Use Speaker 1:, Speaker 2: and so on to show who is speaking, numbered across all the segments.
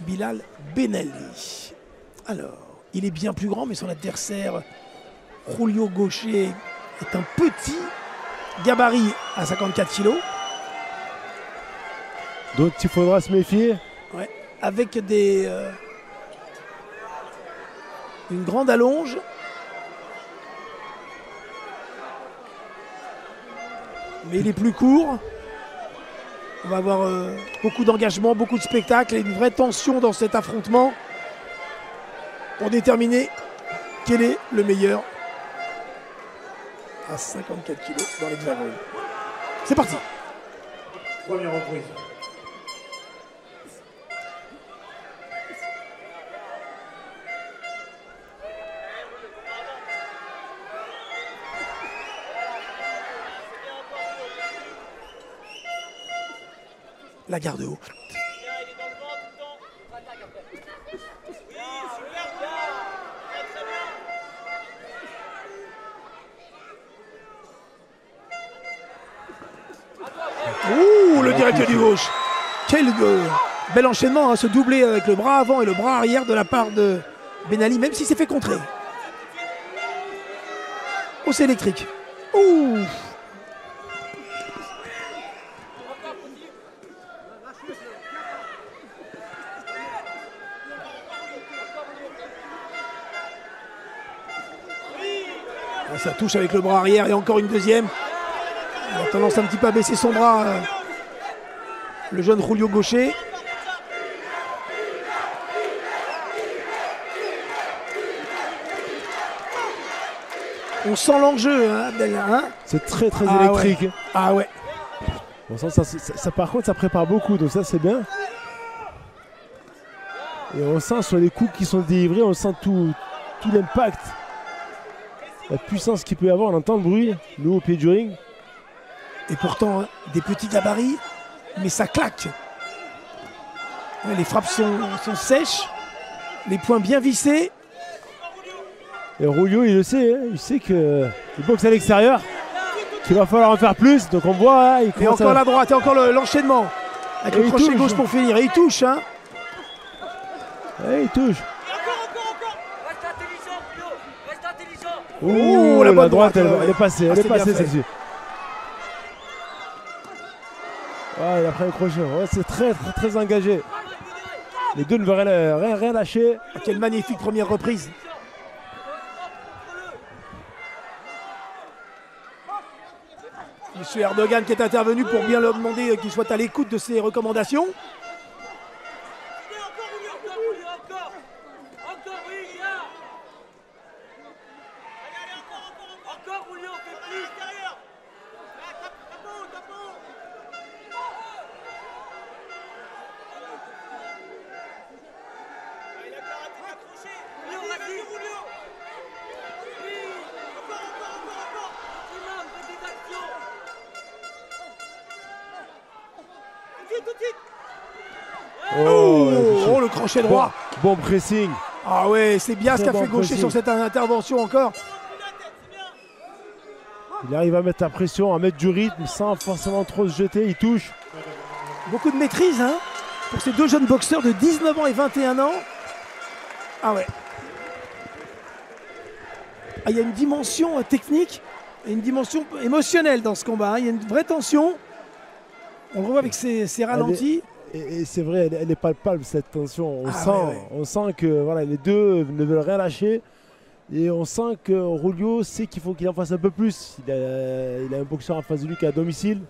Speaker 1: Bilal Benali. Alors, il est bien plus grand, mais son adversaire, Julio Gaucher, est un petit gabarit à 54 kg.
Speaker 2: Donc il faudra se méfier.
Speaker 1: Ouais, avec une grande allonge. Mais il est plus court. On va avoir beaucoup d'engagement, beaucoup de spectacle et une vraie tension dans cet affrontement pour déterminer quel est le meilleur à 54 kg dans l'hexagone. C'est parti.
Speaker 3: Première reprise.
Speaker 1: La garde haut. Ouh, le direct du gauche. Quel bel enchaînement, hein, ce doublé avec le bras avant et le bras arrière de la part de Benali, même si c'est fait contrer. Oh, c'est électrique. Ouh. Ça touche avec le bras arrière et encore une deuxième. Il a tendance un petit peu à baisser son bras, le jeune Julio Gaucher. On sent l'enjeu, hein, hein.
Speaker 2: C'est très électrique.
Speaker 1: Ouais. Ah ouais.
Speaker 2: On sent ça, par contre, ça prépare beaucoup, donc ça c'est bien. Et on sent sur les coups qui sont délivrés, on sent tout l'impact. La puissance qu'il peut y avoir, on entend le bruit, nous au pied du ring.
Speaker 1: Et pourtant, hein, des petits gabarits, mais ça claque. Les frappes sont sèches, les poings bien vissés.
Speaker 2: Et Julio, il le sait, hein, il sait qu'il boxe à l'extérieur, qu'il va falloir en faire plus. Donc on voit, hein, il commence
Speaker 1: et encore la droite, et encore l'enchaînement. Avec le crochet gauche pour finir. Et il touche. Hein.
Speaker 2: Et il touche.
Speaker 1: Ouh, la droite,
Speaker 2: elle est passée, celle-ci. Ah, il a pris un crochet, ouais, c'est très engagé. Les deux ne veulent rien lâcher.
Speaker 1: Ah, quelle magnifique première reprise. Monsieur Erdogan qui est intervenu pour bien leur demander qu'il soit à l'écoute de ses recommandations. Oh, le crochet droit.
Speaker 2: Bon pressing.
Speaker 1: Ah ouais, c'est bien ce qu'a fait Gaucher sur cette intervention encore.
Speaker 2: Il arrive à mettre la pression, à mettre du rythme sans forcément trop se jeter, il touche.
Speaker 1: Beaucoup de maîtrise hein, pour ces deux jeunes boxeurs de 19 ans et 21 ans. Ah ouais. Ah, il y a une dimension technique et une dimension émotionnelle dans ce combat. Hein. Il y a une vraie tension. On le voit avec ses ralentis.
Speaker 2: Et c'est vrai, elle est palpable cette tension. On sent que voilà, les deux ne veulent rien lâcher. Et on sent que Julio sait qu'il faut qu'il en fasse un peu plus. Il a un boxeur en face de lui qui est à domicile.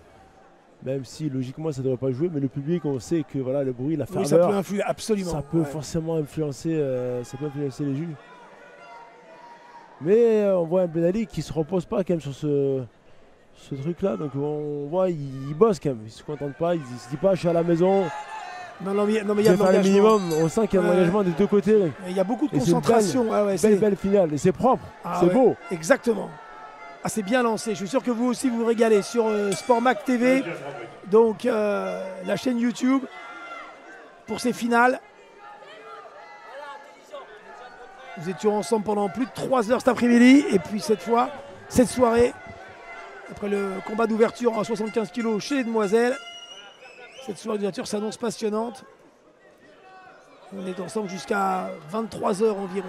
Speaker 2: Même si logiquement ça ne devrait pas jouer. Mais le public, on sait que voilà, le bruit, la ferveur,
Speaker 1: ça peut influer absolument.
Speaker 2: Ça peut forcément influencer, les juges. Mais on voit un Benali qui ne se repose pas quand même sur ce truc-là. Donc on voit, il bosse quand même. Il ne se contente pas, il ne se dit pas je suis à la maison.
Speaker 1: Non, mais il y a
Speaker 2: le minimum. On sent qu'il y a un engagement des deux côtés.
Speaker 1: Il y a beaucoup de concentration.
Speaker 2: Belle finale. Et c'est propre. C'est beau.
Speaker 1: Exactement. Ah, c'est bien lancé. Je suis sûr que vous aussi vous régalez sur Sportmac TV. Donc la chaîne YouTube pour ces finales. Nous étions ensemble pendant plus de 3 heures cet après-midi. Et puis cette fois, cette soirée, après le combat d'ouverture à 75 kg chez les demoiselles, cette soirée d'ouverture s'annonce passionnante. On est ensemble jusqu'à 23 h environ.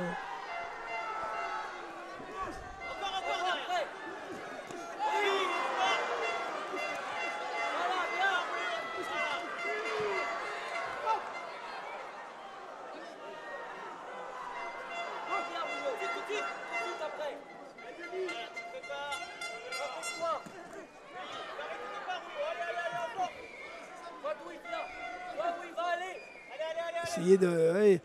Speaker 1: Essayer de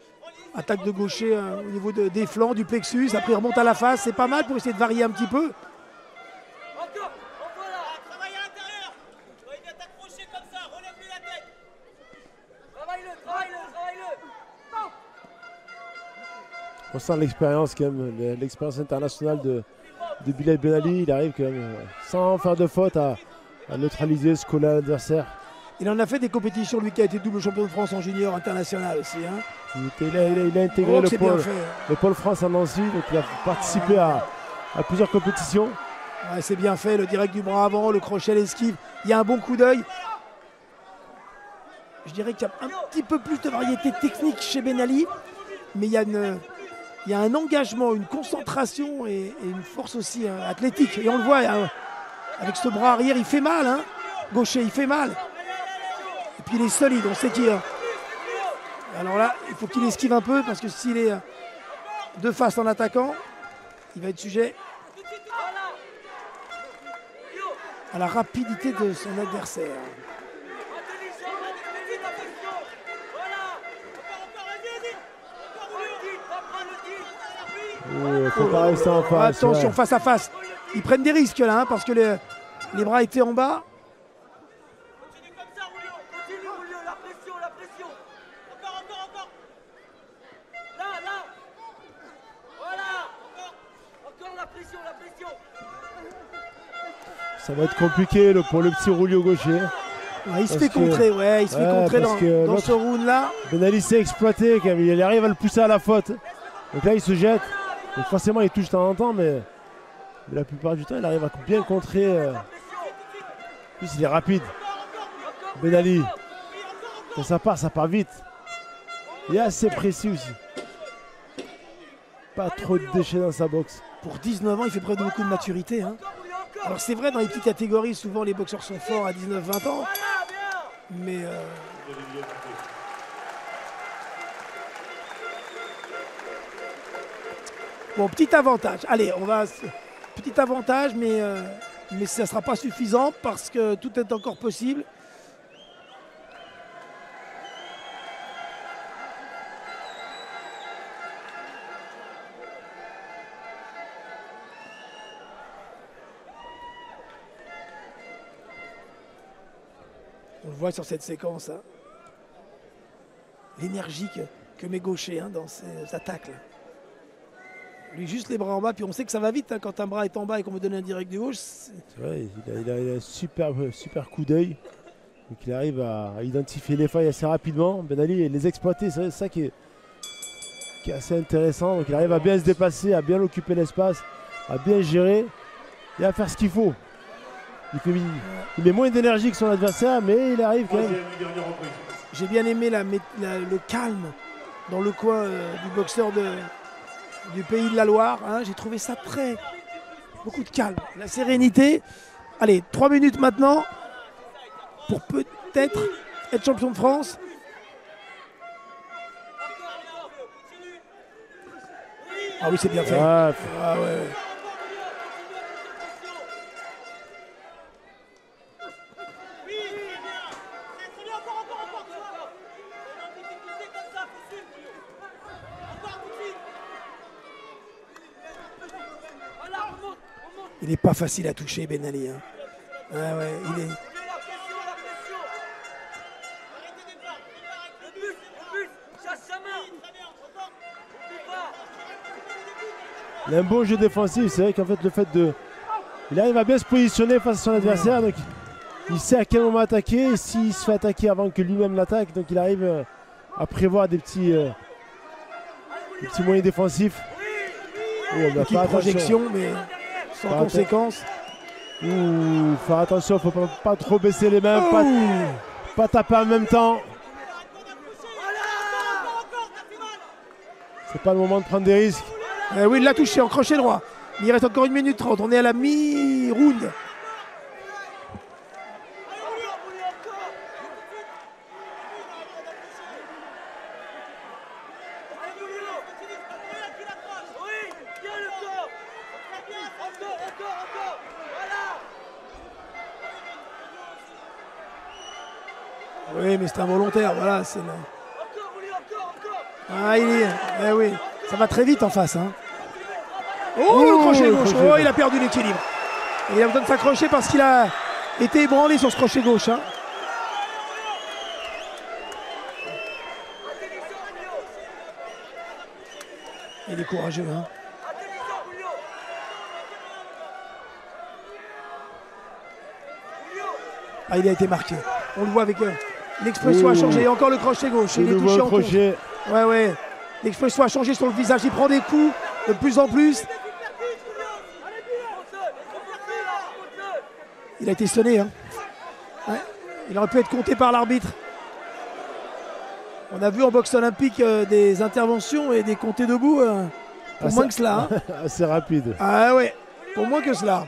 Speaker 1: attaque de gaucher au niveau des flancs, du plexus, après il remonte à la face, c'est pas mal pour essayer de varier un petit peu.
Speaker 4: Travaille à l'intérieur. Il vient t'accrocher comme ça, relève-lui la tête. Travaille-le.
Speaker 2: On sent l'expérience quand même, l'expérience internationale de Bilal Ben Ali. Il arrive quand même sans faire de faute à neutraliser ce qu'on a l'adversaire.
Speaker 1: Il en a fait des compétitions, lui qui a été double champion de France en junior international aussi. Hein.
Speaker 2: Il a intégré le pôle France à Nancy, donc il a participé à plusieurs compétitions.
Speaker 1: Ouais, c'est bien fait, le direct du bras avant, le crochet, l'esquive. Il y a un bon coup d'œil. Je dirais qu'il y a un petit peu plus de variété technique chez Ben Ali, mais il y a un engagement, une concentration et une force aussi athlétique. Et on le voit, avec ce bras arrière, il fait mal. Hein. Gaucher, il fait mal. Et puis il est solide, on sait qu'il est. Alors là, il faut qu'il esquive un peu parce que s'il est de face en attaquant, il va être sujet à la rapidité de son adversaire.
Speaker 2: Faut pas rester en face.
Speaker 1: Attention, face à face. Ils prennent des risques là, hein, parce que les bras étaient en bas.
Speaker 2: Ça va être compliqué pour le petit Rulio gaucher.
Speaker 1: Ouais, il se fait contrer, il se fait contrer dans ce round-là.
Speaker 2: Ben Ali s'est exploité, il arrive à le pousser à la faute. Donc là, il se jette. Donc forcément, il touche de temps en temps, mais la plupart du temps, il arrive à bien contrer. En plus, il est rapide. Ben Ali. Quand ça part vite. Il est assez précis aussi. Pas trop de déchets dans sa boxe.
Speaker 1: Pour 19 ans, il fait preuve de beaucoup de maturité. Hein. Alors c'est vrai, dans les petites catégories, souvent les boxeurs sont forts à 19-20 ans. Mais... Bon, petit avantage. Allez, petit avantage, mais ça ne sera pas suffisant parce que tout est encore possible. On le voit sur cette séquence, hein. L'énergie que met Gaucher dans ses attaques. Là. Lui, juste les bras en bas, puis on sait que ça va vite hein, quand un bras est en bas et qu'on me donne un direct de gauche.
Speaker 2: C'est vrai, il a un super coup d'œil. Donc il arrive à identifier les failles assez rapidement. Ben Ali et les exploiter, c'est ça qui est assez intéressant. Donc il arrive à bien se déplacer, à bien occuper l'espace, à bien gérer et à faire ce qu'il faut. Il met moins d'énergie que son adversaire, mais il arrive quand même.
Speaker 1: J'ai bien aimé le calme dans le coin du boxeur du pays de la Loire. Hein. J'ai trouvé ça beaucoup de calme, la sérénité. Allez, 3 minutes maintenant pour peut-être être champion de France. Ah oui, c'est bien fait. Ah ouais. Il n'est pas facile à toucher, Ben Ali. Hein. Ah ouais, il est...
Speaker 2: Il a un bon jeu défensif. C'est vrai qu'en fait, il arrive à bien se positionner face à son adversaire. Donc il sait à quel moment attaquer. Et s'il se fait attaquer avant que lui-même l'attaque, donc il arrive à prévoir des petits moyens défensifs.
Speaker 1: Petite projection, mais sans conséquence.
Speaker 2: Faire attention, il ne faut pas trop baisser les mains, pas taper en même temps. C'est pas le moment de prendre des risques.
Speaker 1: Oui, il l'a touché en crochet droit. Mais il reste encore 1 minute 30. On est à la mi-round. Oui, mais c'est involontaire, voilà, c'est là. Ah, oui, ça va très vite en face. Hein. Oh, le crochet gauche. Oh, il a perdu l'équilibre. Il a besoin de s'accrocher parce qu'il a été ébranlé sur ce crochet gauche. Hein. Il est courageux. Hein. Ah, il a été marqué. On le voit avec l'expression a changé. Encore le crochet gauche. Il est touché en crochet. Ouais. L'expression a changé sur le visage. Il prend des coups de plus en plus. Il a été sonné. Hein. Ouais. Il aurait pu être compté par l'arbitre. On a vu en boxe olympique des interventions et des comptés debout pour moins que cela. Hein.
Speaker 2: Assez rapide.
Speaker 1: Ah ouais, pour moins que cela.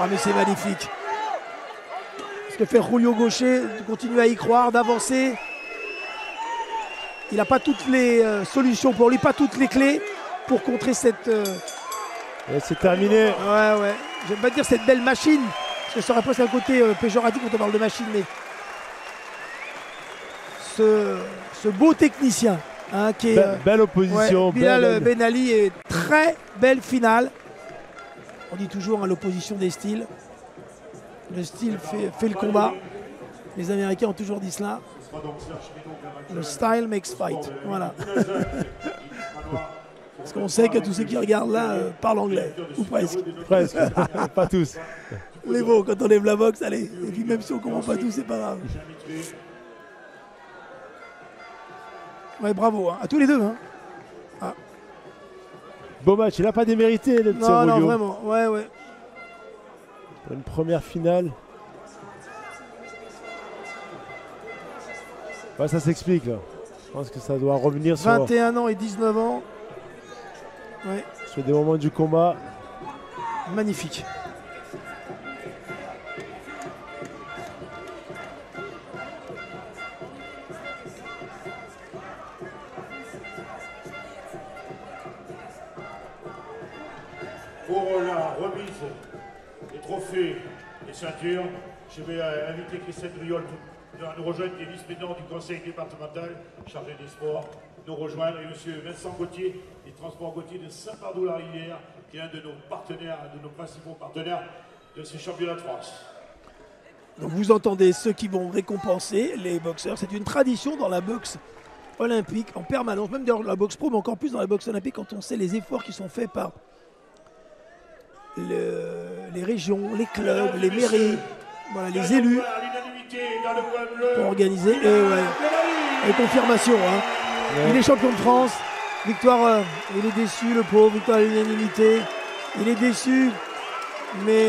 Speaker 1: Ah mais c'est magnifique. Ce que fait Julio Gaucher, de continuer à y croire, d'avancer. Il n'a pas toutes les solutions pour lui, pas toutes les clés pour contrer cette...
Speaker 2: C'est terminé.
Speaker 1: Ouais. J'aime pas dire cette belle machine, parce que ça aurait presque un côté péjoratif quand on parle de machine, mais ce beau technicien hein, qui est...
Speaker 2: Belle opposition.
Speaker 1: Ouais, Bilal Ben Ali est très belle finale. On dit toujours hein, l'opposition des styles. Le style fait le combat. Les Américains ont toujours dit cela. Le style makes fight. Voilà. Parce qu'on sait que tous ceux qui regardent là parlent anglais. Ou presque.
Speaker 2: Presque. Pas tous.
Speaker 1: Mais bon, quand on lève la boxe, allez. Et puis même si on ne comprend pas tout, c'est pas grave. Ouais, bravo. Hein. À tous les deux. Hein. Ah.
Speaker 2: Beau match. Il n'a pas démérité le petit Julio.
Speaker 1: Non, vraiment. Ouais.
Speaker 2: Pour une première finale. Ouais, ça s'explique là. Je pense que ça doit revenir sur...
Speaker 1: 21 ans et 19 ans. Ouais.
Speaker 2: Sur des moments du combat.
Speaker 1: Magnifique.
Speaker 3: Pour la remise des trophées et ceintures, je vais inviter Christelle Driol à nous rejoindre, qui est vice-président du conseil départemental chargé des sports, nous rejoindre, et M. Vincent Gauthier, des transports Gauthier de Saint-Pardoux-la-Rivière, qui est un de nos partenaires, un de nos principaux partenaires de ce championnat de France.
Speaker 1: Donc vous entendez ceux qui vont récompenser les boxeurs. C'est une tradition dans la boxe olympique en permanence, même dans la boxe pro, mais encore plus dans la boxe olympique quand on sait les efforts qui sont faits par les régions, les clubs, les mairies, voilà, les élus pour organiser. Et confirmation, hein. Ouais. Il est champion de France, victoire, il est déçu le pauvre, victoire à l'unanimité. Il est déçu, mais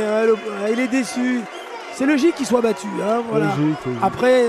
Speaker 1: il est déçu. C'est logique qu'il soit battu. Hein, voilà.
Speaker 2: Logique.
Speaker 1: Après...